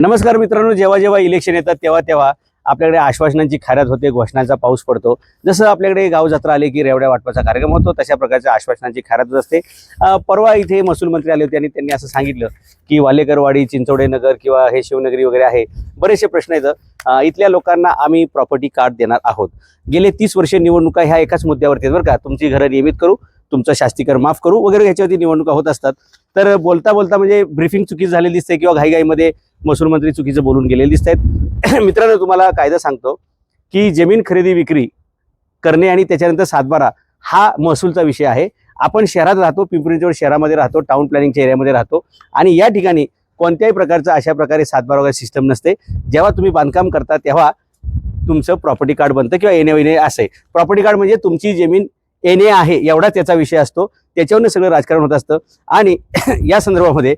नमस्कार मित्रांनो, जेव्हा जेव्हा इलेक्शन येतात तेव्हा तेव्हा आपल्याकडे आश्वासनांची खैरात होते, घोषणांचा पाऊस पडतो। जसं आपल्याकडे गाव जत्रा आले की रेवड्या वाटपाचा कार्यक्रम होतो, तशा प्रकारच्या आश्वासनांची खैरात असते। परवा इथे महसूल मंत्री आले होते आणि त्यांनी असं सांगितलं की वालेकरवाडी, चिंचोडे नगर किंवा हे शिवनगरी वगैरे आहे, बरेचसे प्रश्न आहेत, इथल्या लोकांना आम्ही प्रॉपर्टी कार्ड देणार आहोत। गेले 30 वर्षे निवडणुका ह्या एकाच मुद्द्यावरती आहेत बरं का, तुमची घरं नियमित करू, तुमचं शास्तीकर माफ करू वगैरे, ह्याच्यावरती निवडणुका होत असतात। तर बोलता बोलता म्हणजे ब्रीफिंग चुकीची झालेली दिसते किंवा घाईघाईमध्ये महसूल मंत्री चुकीचं बोलून गेलेले दिसत आहेत। मित्रांनो, तुम्हाला कायदा सांगतो की जमीन खरेदी विक्री करणे आणि त्याच्यानंतर सातबारा हा महसूलचा विषय आहे। आपण शहरात राहतो, पिंपरी चिंचवड शहरामध्ये राहतो, टाउन प्लॅनिंगच्या एरियामध्ये राहतो आणि या ठिकाणी कोणत्याही प्रकारचं अशा प्रकारे सातबारा वगैरे सिस्टम नसते। जेव्हा तुम्ही बांधकाम करता तेव्हा तुमचं प्रॉपर्टी कार्ड बनतं किंवा एनए असे। प्रॉपर्टी कार्ड म्हणजे तुमची जमीन एनए आहे एवढा त्याचा विषय असतो, त्याच्यावरून सगळं राजकारण होत असतं। आणि या संदर्भामध्ये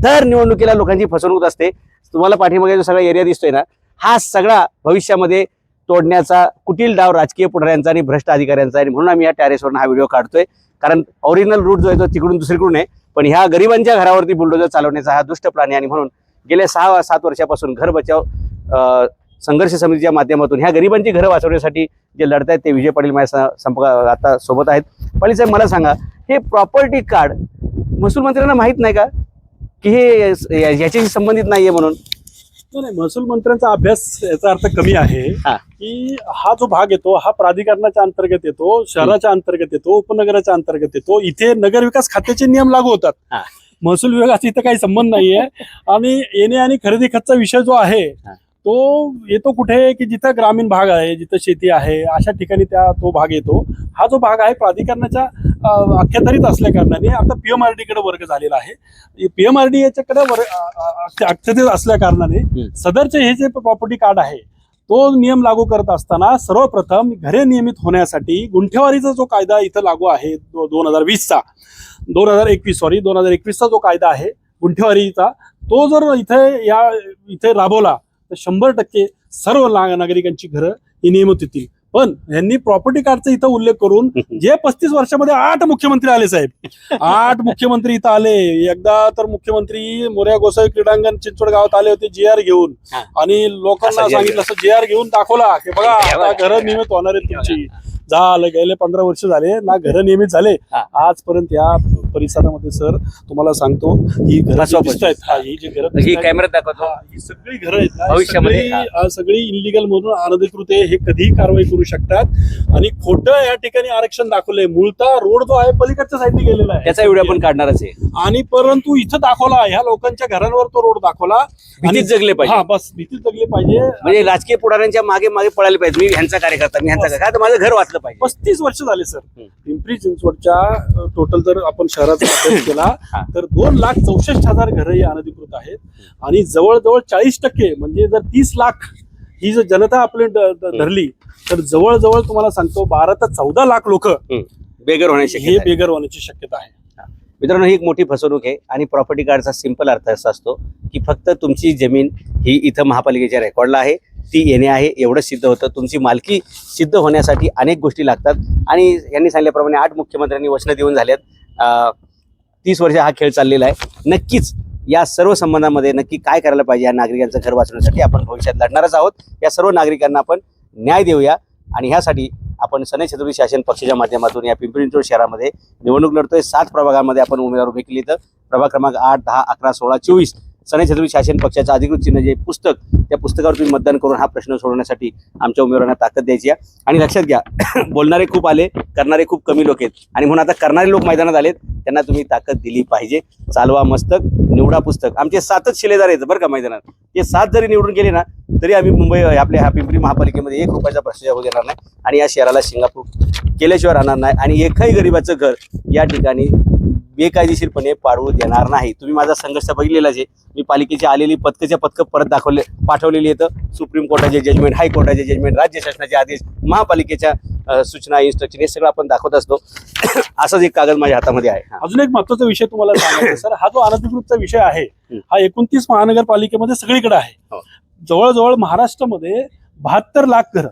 दर निवडणुकीला लोकांची फसवणूक असते। तुम्हाला पाठीमागे जो सगळा एरिया दिसतोय ना, हा सगळा भविष्यामध्ये तोडण्याचा कुटील डाव राजकीय पुढाऱ्यांचा आणि भ्रष्ट अधिकाऱ्यांचा आहे। म्हणून आम्ही या टेरेसवरून हा व्हिडिओ काढतोय, कारण ओरिजिनल रूट जो आहे तो तिकडून दुसरीकडून आहे, पण ह्या गरिबांच्या घरावरती बुलडोजर चालवण्याचा हा दुष्ट प्लॅन आहे। आणि म्हणून गेल्या 6-7 वर्षापासून घर बचाव संघर्ष समितीच्या माध्यमातून ह्या गरिबांची घरं वाचवण्यासाठी जे लढत आहेत ते विजय पाटील माझ्या आता सोबत आहेत। पाटील साहेब, मला सांगा, हे प्रॉपर्टी कार्ड महसूल मंत्र्यांना माहित नाही का की हे याच्याशी संबंधित नाहीये म्हणून? नाही, महसूल मंत्र्यांचा अभ्यास याचा अर्थ कमी आहे की हा जो भाग येतो हा प्राधिकरणाच्या अंतर्गत येतो, शहराच्या अंतर्गत येतो, उपनगराच्या अंतर्गत येतो। इथे नगरविकास खात्याचे नियम लागू होतात, महसूल विभागाचा इथं काही संबंध नाहीये। आणि येणे आणि खरेदी खर्चा विषय जो आहे तो येतो कुठे की जिथं ग्रामीण भाग आहे, जिथं शेती आहे, अशा ठिकाणी तो भाग येतो। हा जो भाग आहे प्राधिकरणाच्या अखत्यारीत असल्या कारणाने आता पीएमआरडी कडे वर्ग झालेला आहे। पीएमआरडी याच्याकडे अखत्यारीत असल्या कारणाने सदरचे हे जे प्रॉपर्टी कार्ड आहे तो नियम लागू करत असताना सर्वप्रथम घरे नियमित होण्यासाठी गुंठेवारीचा जो कायदा इथं लागू आहे 2021चा जो कायदा आहे गुंठेवारीचा, तो जर इथे राबवला तर 100% सर्व नागरिकांची घरं ही नियमित होतील। पण यांनी प्रॉपर्टी कार्डचा इथं उल्लेख करून जे 35 वर्षामध्ये 8 मुख्यमंत्री आले साहेब, 8 मुख्यमंत्री इथं आले। एकदा तर मुख्यमंत्री मोरया गोसावी क्रीडांगण चिंचवड गावात आले होते JR घेऊन, आणि लोकांना सांगितलं असं JR घेऊन दाखवला की बघा आता घरं नियमित होणार आहेत तुमची। झालं, गेले 15 वर्ष झाले ना घरं नियमित झाले आजपर्यंत। या परिसरामध्ये सर तुम्हाला सांगतो ही घरं दिसत आहेत, ही जी घरं कॅमेऱ्यात दाखवतो, ही सगळी घरं आहेत भविष्यामध्ये सगळी इलिगल म्हणून अनधिकृत आहे, हे कधीही कारवाई करू शकतात। आणि खोटं या ठिकाणी आरक्षण दाखवलंय। मूळतः रोड जो आहे पलीकडच्या साईडने गेलेला आहे, त्याचा व्हिडिओ आपण काढणारच आहे। आणि परंतु इथं दाखवला, ह्या लोकांच्या घरांवर तो रोड दाखवला, भीतीत जगले पाहिजे। हा, बस भीतीत जगले पाहिजे, म्हणजे राजकीय पुढाऱ्यांच्या मागे मागे पळायला पाहिजे। मी ह्यांचा कार्यकर्ता, मी ह्यांचा काय, तर माझं घर वाचलं पाहिजे। 35 वर्ष झाले सर पिंपरी चिंचवडच्या टोटल जर आपण शहराचा अभ्यास केला तर 2,64,000 घरं ही अनधिकृत आहेत। आणि जवळजवळ 40% म्हणजे जर 30 लाख ही जर जनता आपली धरली तर जवळजवळ तुम्हाला सांगतो 12 ते 14 लाख लोक बेघर होण्याची शक्यता आहे। मित्रांनो, ही एक मोठी फसवणूक आहे। आणि प्रॉपर्टी कार्डचा सिंपल अर्थ असा असतो की फक्त तुमची जमीन ही इथं महापालिकेच्या रेकॉर्डला आहे, ती येणे आहे एवढं सिद्ध होतं। तुमची मालकी सिद्ध होण्यासाठी अनेक गोष्टी लागतात। आणि यांनी सांगितल्याप्रमाणे 8 मुख्यमंत्र्यांनी वचनं देऊन झाल्यात। 30 वर्ष हा खेळ चाललेला आहे। नक्कीच या सर्व संबंधामध्ये नक्की काय करायला पाहिजे या नागरिकांचं घर वाचवण्यासाठी आपण भविष्यात लढणारच आहोत। या सर्व नागरिकांना आपण न्याय देऊया आणि ह्यासाठी आपण सनई छत्रपती शासन पक्षाच्या माध्यमातून या पिंपरी चिंचवड शहरामध्ये निवडणूक लढतोय। 7 प्रभागामध्ये आपण उमेदवार उभे केले, तर प्रभाग क्रमांक 8, 10, 11, 16, 24 सनई छत्रपती शासन पक्षाचं अधिकृत चिन्ह जे पुस्तक, त्या पुस्तकावर तुम्ही मतदान करून हा प्रश्न सोडवण्यासाठी आमच्या उमेदवारांना ताकद द्यायची आहे। आणि लक्षात घ्या, बोलणारे खूप आले, करणारे खूप कमी लोक आहेत। आणि म्हणून आता करणारे लोक मैदानात आलेत, त्यांना तुम्ही ताकद दिली पाहिजे। चालवा मस्तक, निवडा पुस्तक। आमचे 7च शिलेदार आहेत बरं का मैदानात, ते 7 जरी निवडून गेले ना तरी आम्ही मुंबई आपल्या ह्या पिंपरी महापालिकेमध्ये 1 रुपयाचा भ्रष्टाचार होऊ देणार नाही आणि या शहराला सिंगापूर केल्याशिवाय राहणार नाही। आणि एकही गरिबाचं घर या ठिकाणी बेकायदेशीरपणे पाडवू देणार नाही। तुम्ही माझा संघर्ष बघितलेलाच आहे। मी पालिकेची आलेली पथकं परत पाठवलेली आहेत। सुप्रीम कोर्टाचे जजमेंट, हायकोर्टाचे जजमेंट, राज्य शासनाचे आदेश, महापालिकेच्या सूचना, इन्स्ट्रक्शन, हे सगळं आपण दाखवत असतो। असाच एक कागद माझ्या हातामध्ये आहे। अजून एक महत्त्वाचा विषय तुम्हाला सांगायचा सर, हा जो अनधिकृतचा विषय आहे हा 29 महानगरपालिकेमध्ये सगळीकडे आहे। जवळजवळ महाराष्ट्रामध्ये 72 लाख घरं,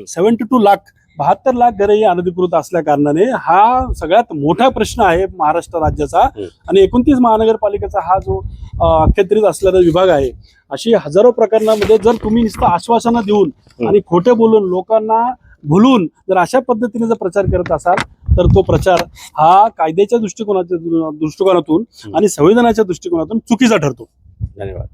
72 लाख 72 लाख घरे ही अनधिकृत असल्या कारणाने हा सगळ्यात मोठा प्रश्न आहे महाराष्ट्र राज्याचा. आणि 29 महानगरपालिकेचा हा जो अखत्यारीत असलेला विभाग आहे, अशी हजारो प्रकरणामध्ये जर तुम्ही नुसतं आश्वासनं देऊन आणि खोटे बोलून लोकांना भुलून जर अशा पद्धतीने जर प्रचार करत असाल तर तो प्रचार हा कायद्याच्या दृष्टिकोनातून आणि संविधानाच्या दृष्टिकोनातून चुकीचा ठरतो. धन्यवाद.